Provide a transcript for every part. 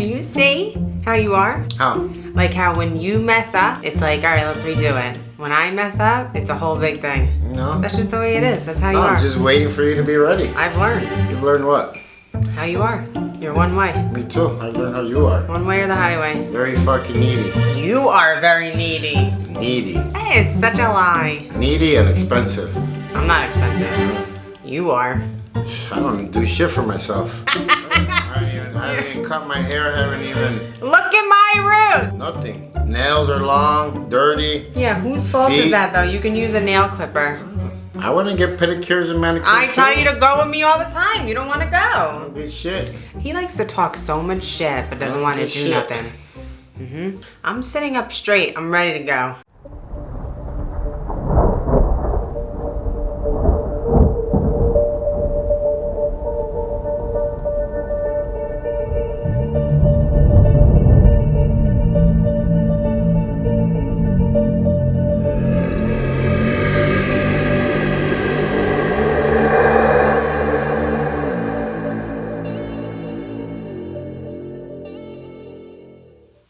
Do you see how you are? How? Like how when you mess up, it's like, all right, let's redo it. When I mess up, it's a whole big thing. No. That's just the way it is. That's how you are. I'm just waiting for you to be ready. I've learned. You've learned what? How you are. You're one way. Me too. I've learned how you are. One way or the highway. Very fucking needy. You are very needy. Needy. That is such a lie. Needy and expensive. I'm not expensive. You are. I don't do shit for myself. I haven't even cut my hair, haven't even... Look at my root! Nothing. Nails are long, dirty. Yeah, whose fault Feet. is that though? You can use a nail clipper. I wouldn't get pedicures and manicures. I tell you to go with me all the time. You don't want to go. Good shit. He likes to talk so much shit, but doesn't want to do nothing. I'm sitting up straight. I'm ready to go.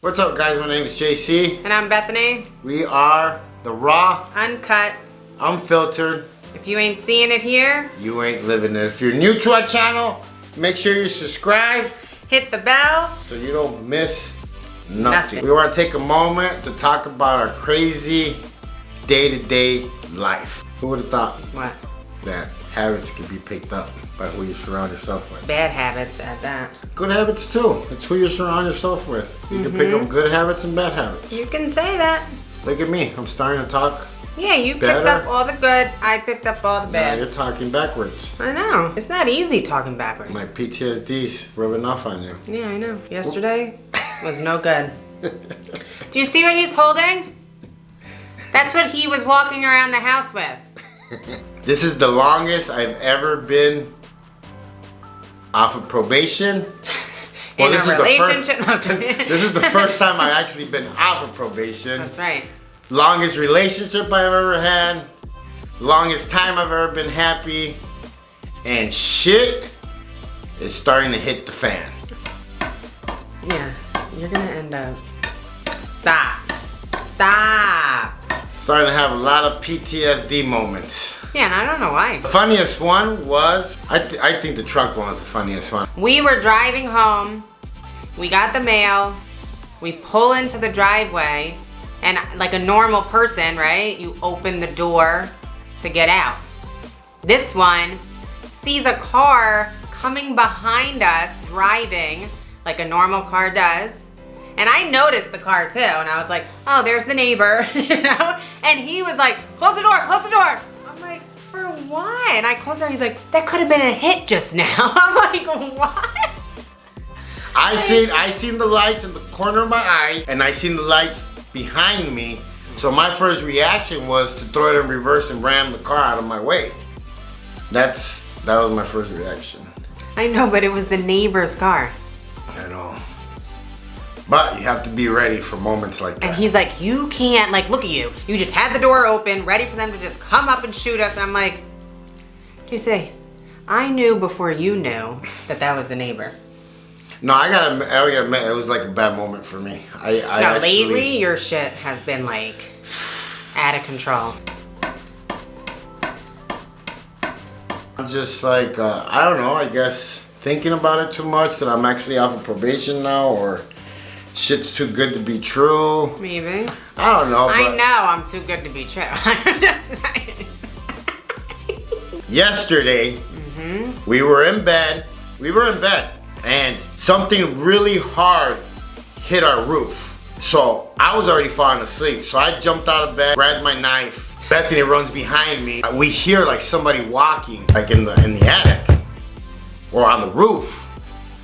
What's up, guys? My name is JC. And I'm Bethany. We are the raw, Uncut. unfiltered. If you ain't seeing it here, You ain't living it. If you're new to our channel, make sure you subscribe hit the bell. so you don't miss nothing. Nothing. We want to take a moment to talk about our crazy day-to-day life. Who would have thought What? that habits can be picked up by who you surround yourself with? Bad habits at that. Good habits too. It's who you surround yourself with. You can pick up good habits and bad habits. You can say that. Look at me. I'm starting to talk. Yeah, you picked Better. up all the good. I picked up all the Now bad. you're talking backwards. I know. It's not easy talking backwards. My PTSD's rubbing off on you. Yeah, I know. Yesterday was no good. Do you see what he's holding? That's what he was walking around the house with. This is the longest I've ever been off of probation. In this a is the relationship. This is the first time I've actually been off of probation. That's right. Longest relationship I've ever had. Longest time I've ever been happy. And shit is starting to hit the fan. Yeah, you're gonna end up. Stop. Stop. Starting to have a lot of PTSD moments. Yeah, and I don't know why. The funniest one was, I think the truck one was the funniest one. We were driving home. We got the mail. We pull into the driveway. And like a normal person, right? You open the door to get out. This one sees a car coming behind us driving like a normal car does. And I noticed the car too. And I was like, oh, there's the neighbor, you know? And he was like, close the door, close the door. I'm like, for what? And I closed the door. He's like, that could have been a hit just now. I'm like, what? I seen the lights in the corner of my eyes, and I seen the lights behind me. So my first reaction was to throw it in reverse and ram the car out of my way. That was my first reaction. I know, but it was the neighbor's car. I know. But you have to be ready for moments like that. And he's like, you can't, like, look at you. You just had the door open, ready for them to just come up and shoot us. And I'm like, what do you say? I knew before you knew that that was the neighbor. No, I gotta admit, it was like a bad moment for me. Lately, your shit has been like out of control. I'm just like, I don't know, I guess thinking about it too much that I'm actually off of probation now, or shit's too good to be true. Maybe. I don't know. I know I'm too good to be true. I'm just saying. Yesterday, we were in bed, and something really hard hit our roof. So I was already falling asleep. So I jumped out of bed, grabbed my knife. Bethany runs behind me. We hear like somebody walking, like in the attic or on the roof.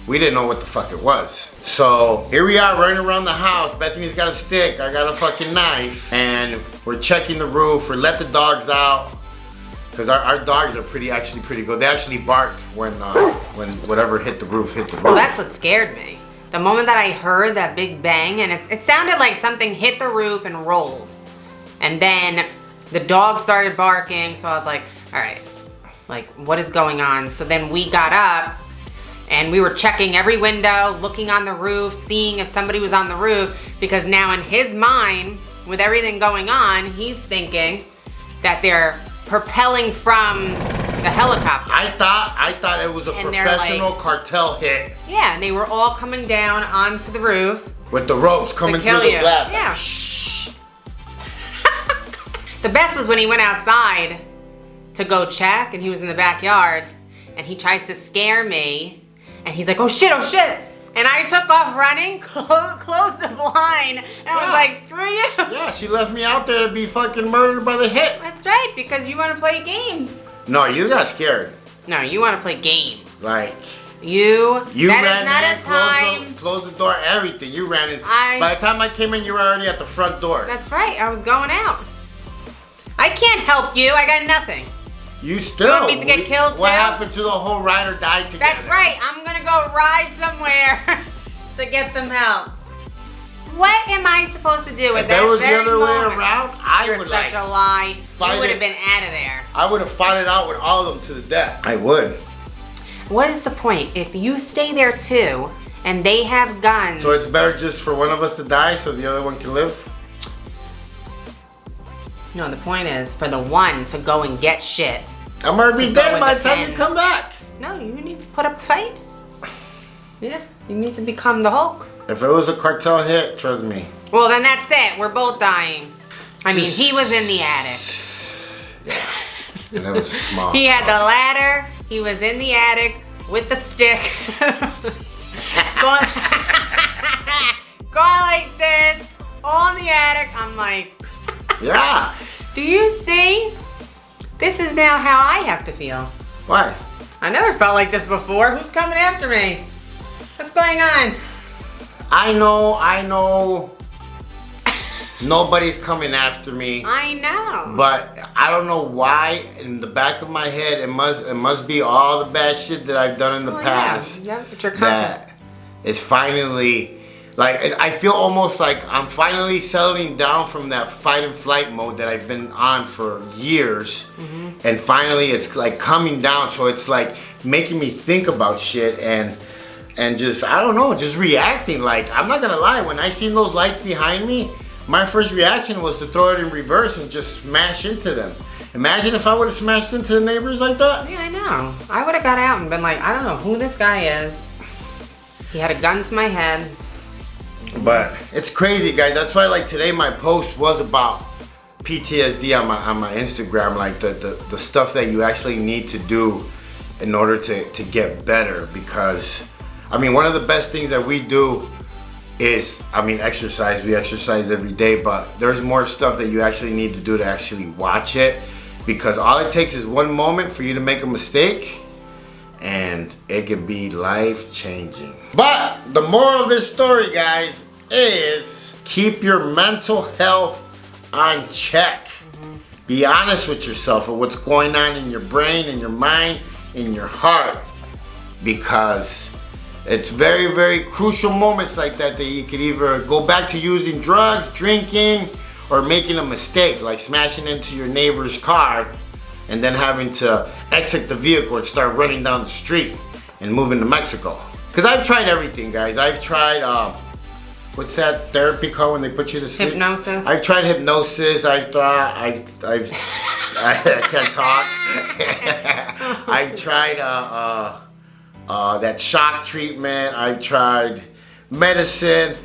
We didn't know what the fuck it was. So here we are running around the house. Bethany's got a stick, I got a fucking knife, and we're checking the roof. We let the dogs out. Because our dogs are actually pretty good. They actually barked when whatever hit the roof hit the roof. Well, that's what scared me. The moment that I heard that big bang, and it sounded like something hit the roof and rolled. And then the dog started barking, so I was like, all right, like, what is going on? So then we got up, And we were checking every window, looking on the roof, seeing if somebody was on the roof, because now in his mind, with everything going on, he's thinking that they're propelling from the helicopter. I thought it was a professional cartel hit. Yeah, and they were all coming down onto the roof. With the ropes coming through the glass. Yeah. Like, shh. The best was when he went outside to go check, and he was in the backyard, and he tries to scare me. And he's like, oh shit, oh shit. And I took off running, closed the blind, and I was like, screw you. Yeah, she left me out there to be fucking murdered by the hit. That's right, because you want to play games. No, you got scared. No, you want to play games. Like, you ran is not a time. Closed the door, everything. You ran in. By the time I came in, you were already at the front door. That's right, I was going out. I can't help you, I got nothing. You still. You want me to get killed too? What happened to the whole ride or die together? That's right. I'm going to go ride somewhere to get some help. What am I supposed to do with that? If it was the other way around, I would such a lie. You would have been out of there. I would have fought it out with all of them to the death. I would. What is the point? If you stay there too, and they have guns. So it's better just for one of us to die so the other one can live? No, the point is for the one to go and get shit. I'm already be dead by the time you come back. No, you need to put up a fight. Yeah, you need to become the Hulk. If it was a cartel hit, trust me. Well, then that's it. We're both dying. I mean, he was in the attic. Yeah, and that was small. He had the ladder. He was in the attic with the stick. going like this, all in the attic. I'm like, yeah. Do you see? This is now how I have to feel. Why? I never felt like this before. Who's coming after me? What's going on? I know. Nobody's coming after me. I know. But I don't know why. In the back of my head, it must be all the bad shit that I've done in the past. Yeah, it's your content. That it's finally. Like, I feel almost like I'm finally settling down from that fight and flight mode that I've been on for years. Mm-hmm. And finally it's like coming down. So it's like making me think about shit and just, I don't know, just reacting. Like, I'm not gonna lie, when I seen those lights behind me, my first reaction was to throw it in reverse and just smash into them. Imagine if I would have smashed into the neighbors like that. Yeah, I know. I would have got out and been like, I don't know who this guy is. He had a gun to my head. But it's crazy, guys. That's why, like, today my post was about PTSD on my Instagram, like the stuff that you actually need to do in order to get better. Because I mean, one of the best things that we do is, I mean, exercise. We exercise every day, but there's more stuff that you actually need to do to actually watch it, because all it takes is one moment for you to make a mistake and it could be life-changing. But the moral of this story, guys, is keep your mental health on check. Mm-hmm. Be honest with yourself of what's going on in your brain, in your mind, in your heart, because it's very, very crucial moments like that you could either go back to using drugs, drinking, or making a mistake, like smashing into your neighbor's car and then having to exit the vehicle and start running down the street and moving to Mexico. Because I've tried everything, guys. I've tried, what's that therapy called when they put you to sleep? Hypnosis. I've tried hypnosis. I can't talk. I've tried that shock treatment. I've tried medicine.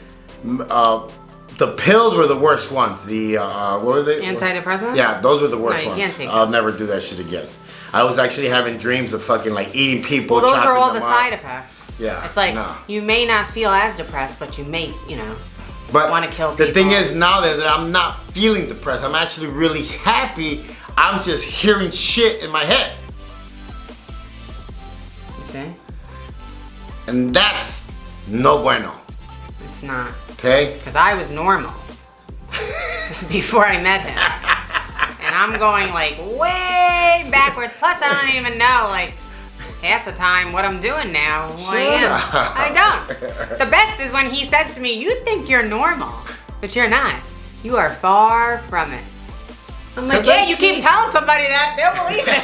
The pills were the worst ones. The what were they? Antidepressant? Yeah, those were the worst ones. Can't take I'll never do that shit again. I was actually having dreams of fucking like eating people. Well, those are all the side effects. Yeah. It's like you may not feel as depressed, but you may, want to kill people. The thing is now that I'm not feeling depressed, I'm actually really happy. I'm just hearing shit in my head. You see? And that's no bueno. It's not. Okay? Because I was normal before I met him. And I'm going like way backwards. Plus I don't even know like half the time what I'm doing now. Who I am. I don't. The best is when he says to me, you think you're normal, but you're not. You are far from it. I'm like, yeah, you keep telling somebody that, they'll believe it.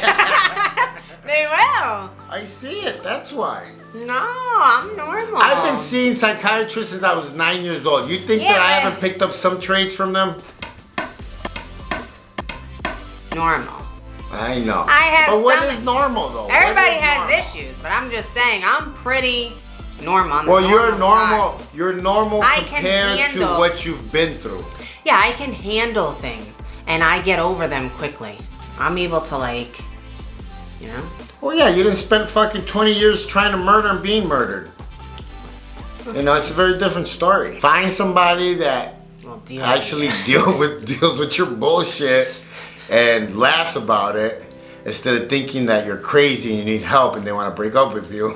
They will. I see it, that's why. No, I'm normal. I've been seeing psychiatrists since I was 9 years old. You think that I haven't picked up some traits from them? Normal. I know. I have But what some- is normal though? Everybody What is has normal? issues, but I'm just saying I'm pretty normal. On the Well, you're normal normal. side. You're normal I can compared to handle- what you've been through. Yeah, I can handle things, and I get over them quickly. I'm able to you know. Well, yeah, you didn't spend fucking 20 years trying to murder and being murdered. You know, it's a very different story. Find somebody that actually deals with your bullshit and laughs about it instead of thinking that you're crazy and you need help and they want to break up with you.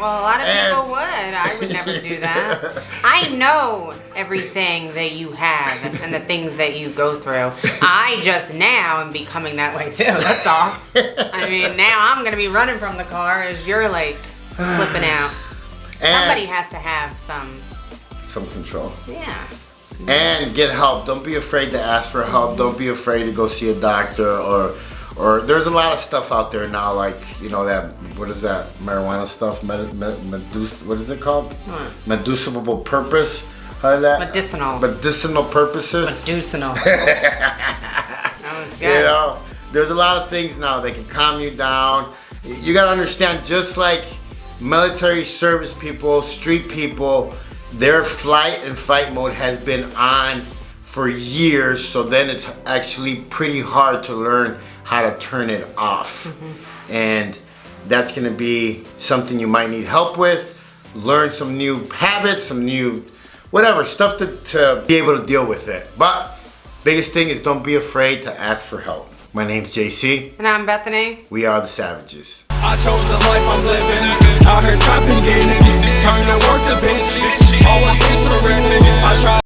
Well, a lot of people would. I would never do that. I know everything that you have and the things that you go through. I just now am becoming that way too. That's all. I mean, now I'm going to be running from the car as you're flipping out. Somebody has to have some control. Yeah. And get help. Don't be afraid to ask for help. Don't be afraid to go see a doctor or there's a lot of stuff out there now, that, what is that, marijuana stuff? What is it called? What? Medicinal purpose? How is that? Medicinal purposes? Medicinal. That was good. You know, there's a lot of things now that can calm you down. You gotta understand, just like military service people, street people, their flight and fight mode has been on for years, so then it's actually pretty hard to learn how to turn it off. And that's gonna be something you might need help with. Learn some new habits, some new stuff to be able to deal with it. But biggest thing is don't be afraid to ask for help. My name's JC. And I'm Bethany. We are the Savages. I chose the life I'm living, out here trapping, getting it, turn to work to business.